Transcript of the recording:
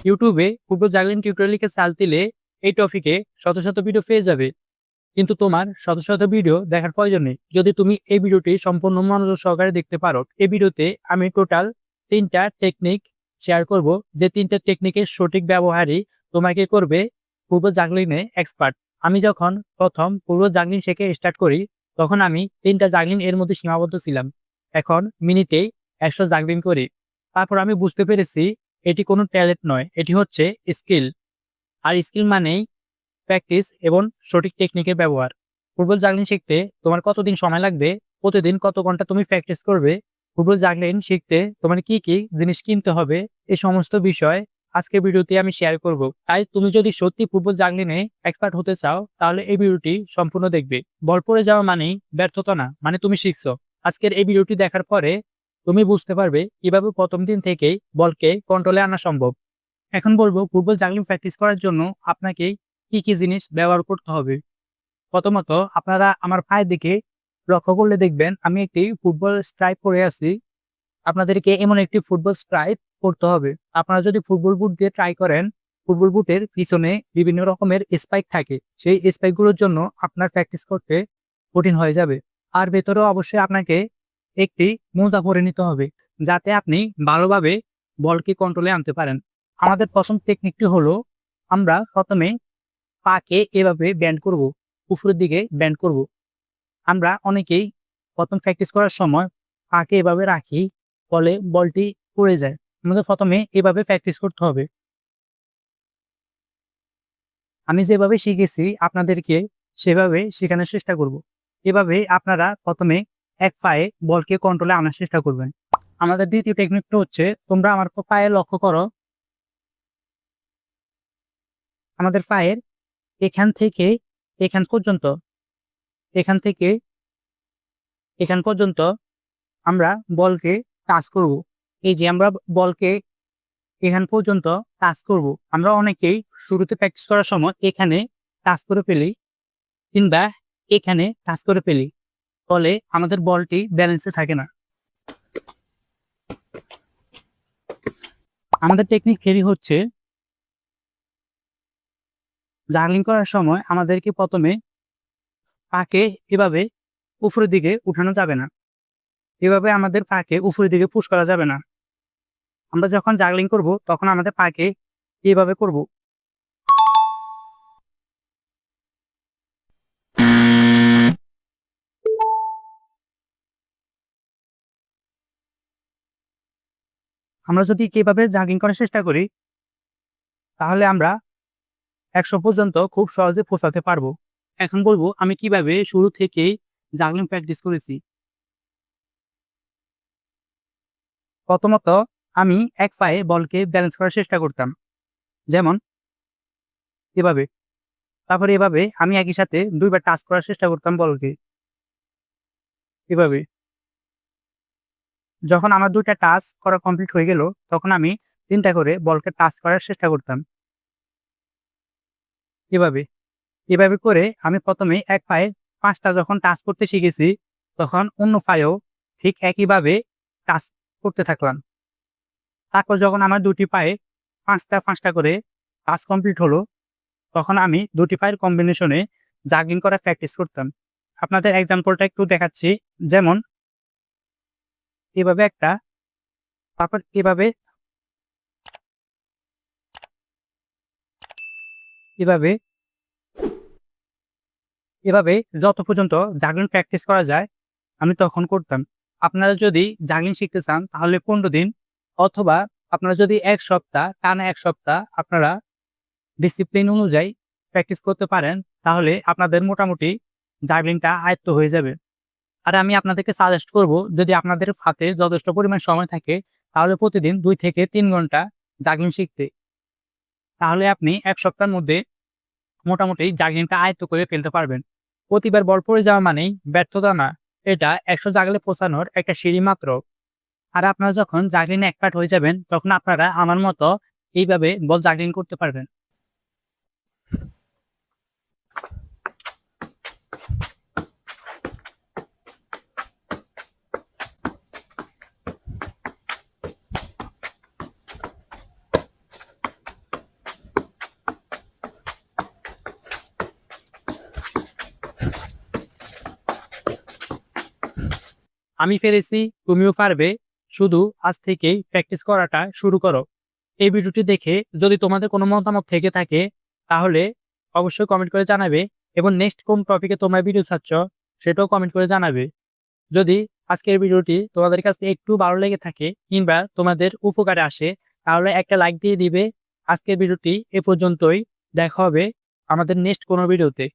ইউটিউবে football juggling টিউটোরিয়ালকে search দিলে এই টপিকে শত শত ভিডিও পেয়ে যাবে, কিন্তু তোমার শত শত ভিডিও দেখার প্রয়োজন নেই যদি তুমি এই ভিডিওটি সম্পূর্ণ মনোযোগ সহকারে দেখতে পারো। এই ভিডিওতে আমি টোটাল 3টা টেকনিক শেয়ার করব, যে 3টা টেকনিকের সঠিক ব্যবহারই তোমাকে করবে ফুটবল জাগলিংয়ে এক্সপার্ট। আমি যখন প্রথম ফুটবল জাগলিং শেখে স্টার্ট করি তখন আমি 3টা জাগলিং এর মধ্যে সীমাবদ্ধ ছিলাম। এখন মিনিটে 100 জাগলিং করি। তারপর আমি বুঝতে পেরেছি এটি কোনো ট্যালেন্ট নয়, এটি হচ্ছে স্কিল। আর স্কিল মানেই প্র্যাকটিস এবং সঠিক টেকনিকের ব্যবহার। ফুটবল জাগলিং শিখতে তোমার কতদিন সময় লাগবে, প্রতিদিন কত ঘন্টা তুমি প্র্যাকটিস করবে, ফুটবল জাগলিং শিখতে তোমার কি কি জিনিস কিনতে হবে, এই সমস্ত বিষয় আজকের ভিডিওতে আমি শেয়ার করব। তাই তুমি যদি সত্যি ফুটবল জাগলিংয়ে এক্সপার্ট হতে চাও তাহলে এই ভিডিওটি সম্পূর্ণ দেখবে। বল পড়ে যাওয়া মানেই ব্যর্থতা না, মানে তুমি শিখছো। আজকের এই ভিডিওটি দেখার পরে তুমি বুঝতে পারবে কিভাবে প্রথম দিন থেকেই বলকে কন্ট্রোলে আনা সম্ভব। এখন বলবো ফুটবল জাগলিং প্র্যাকটিস করার জন্য আপনাকে কি কি জিনিস ব্যবহার করতে হবে। প্রথমত আপনারা আমার পায়ের দিকে লক্ষ্য করলে দেখবেন আমি একটি ফুটবল স্ট্রাইপ পরে আছি। আপনাদেরকে এমন একটি ফুটবল স্ট্রাইপ পরতে হবে। আপনারা যদি ফুটবল বুট দিয়ে ট্রাই করেন, ফুটবল বুটের পিছনে বিভিন্ন রকমের স্পাইক থাকে, সেই স্পাইকগুলোর জন্য আপনার প্র্যাকটিস করতে কঠিন হয়ে যাবে। আর ভেতরেও অবশ্যই আপনাকে একটি মোজা পরে নিতে হবে, যাতে আপনি ভালোভাবে বলকে কন্ট্রোলে আনতে পারেন। আমাদের প্রথম টেকনিকটি হলো আমরা প্রথমে পাকে এভাবে ব্যান্ড করব, উপরের দিকে ব্যান্ড করব। আমরা অনেকেই প্রথম প্র্যাকটিস করার সময় পাকে এভাবে রাখি, ফলে বলটি পড়ে যায়। আমাদের প্রথমে এভাবে প্র্যাকটিস করতে হবে। আমি যেভাবে শিখেছি আপনাদেরকে সেভাবে শেখানোর চেষ্টা করব। এভাবে আপনারা প্রথমে এক পায়ে বলকে কন্ট্রোলে আনার চেষ্টা করবেন। আমাদের দ্বিতীয় টেকনিকটা হচ্ছে তোমরা আমার পায়ে লক্ষ্য করো। আমাদের পায়ের এখান থেকে এখান পর্যন্ত, এখান থেকে এখান পর্যন্ত আমরা বলকে টাচ করব। এই যে আমরা বলকে এখান পর্যন্ত টাচ করব। আমরা অনেকেই শুরুতে প্র্যাকটিস করার সময় এখানে টাচ করে ফেলি কিংবা এখানে টাচ করে ফেলি, ফলে আমাদের বলটি ব্যালেন্সে থাকে না। আমাদের টেকনিক থেরি হচ্ছে জাগলিং করার সময় আমাদেরকে প্রথমে পাকে এভাবে উপরের দিকে উঠানো যাবে না, এভাবে আমাদের পাকে উপরের দিকে পুশ করা যাবে না। আমরা যখন জাগলিং করব তখন আমাদের পাকে এভাবে করব। আমরা যদি এভাবে জাগলিং করার চেষ্টা করি তাহলে আমরা 100 পর্যন্ত খুব সহজে পৌঁছাতে পারবো। এখন বলবো আমি কিভাবে শুরু থেকেই জাগলিং প্র্যাকটিস করেছি। প্রথমত আমি এক পায়ে বলকে ব্যালেন্স করার চেষ্টা করতাম, যেমন এভাবে। তারপরে এভাবে আমি একই সাথে 2বার টাচ করার চেষ্টা করতাম বলকে, এভাবে। যখন আমার 2টা টাচ করা কমপ্লিট হয়ে গেল তখন আমি 3টা করে বলকে টাচ করার চেষ্টা করতাম, এভাবে। এভাবে করে আমি প্রথমে এক পায়ে 5টা যখন টাচ করতে শিখেছি তখন অন্য পায়েও ঠিক একইভাবে টাচ করতে থাকলাম। তারপর যখন আমার 2টি পায়ে 5টা করে টাচ কমপ্লিট হলো তখন আমি 2টি পায়ের কম্বিনেশনে জাগলিং করা প্র্যাকটিস করতাম। আপনাদের এক্সাম্পলটা একটু দেখাচ্ছি, যেমন এভাবে একটা, তারপর এভাবে, এভাবে, এভাবে যত পর্যন্ত জাগলিং প্র্যাকটিস করা যায় আমি তখন করতাম। আপনারা যদি জাগলিং শিখতে চান তাহলে 15 দিন, অথবা আপনারা যদি 1 সপ্তাহ টানা 1 সপ্তাহ আপনারা ডিসিপ্লিন অনুযায়ী প্র্যাকটিস করতে পারেন তাহলে আপনাদের মোটামুটি জাগলিংটা আয়ত্ত হয়ে যাবে। আর আমি আপনাদেরকে সাজেস্ট করব, যদি আপনাদের হাতে যথেষ্ট পরিমাণ সময় থাকে তাহলে প্রতিদিন 2 থেকে 3 ঘন্টা জাগলিং শিখতে। তাহলে আপনি 1 সপ্তাহের মধ্যে মোটামুটি জাগলিংটা আয়ত্ত করে ফেলতে পারবেন। প্রতিবার বল পড়ে যাওয়া মানেই ব্যর্থতা না, এটা 100 জাগলে পৌঁছানোর একটা সিঁড়ি মাত্র। আর আপনারা যখন জাগলিং এক্সপার্ট হয়ে যাবেন তখন আপনারা আমার মতো এইভাবে বল জাগলিং করতে পারবেন। আমি পেরেছি, তুমিও পারবে। শুধু আজ থেকেই প্র্যাকটিস করাটা শুরু করো। এই ভিডিওটি দেখে যদি তোমাদের কোনো মতামত থেকে থাকে তাহলে অবশ্যই কমেন্ট করে জানাবে এবং নেক্সট কোন টপিকে তোমরা ভিডিও চাচ্ছ সেটাও কমেন্ট করে জানাবে। যদি আজকের ভিডিওটি তোমাদের কাছে একটু ভালো লেগে থাকে কিংবা তোমাদের উপকারে আসে তাহলে একটা লাইক দিয়ে দিবে। আজকের ভিডিওটি এ পর্যন্তই। দেখা হবে আমাদের নেক্সট কোনো ভিডিওতে।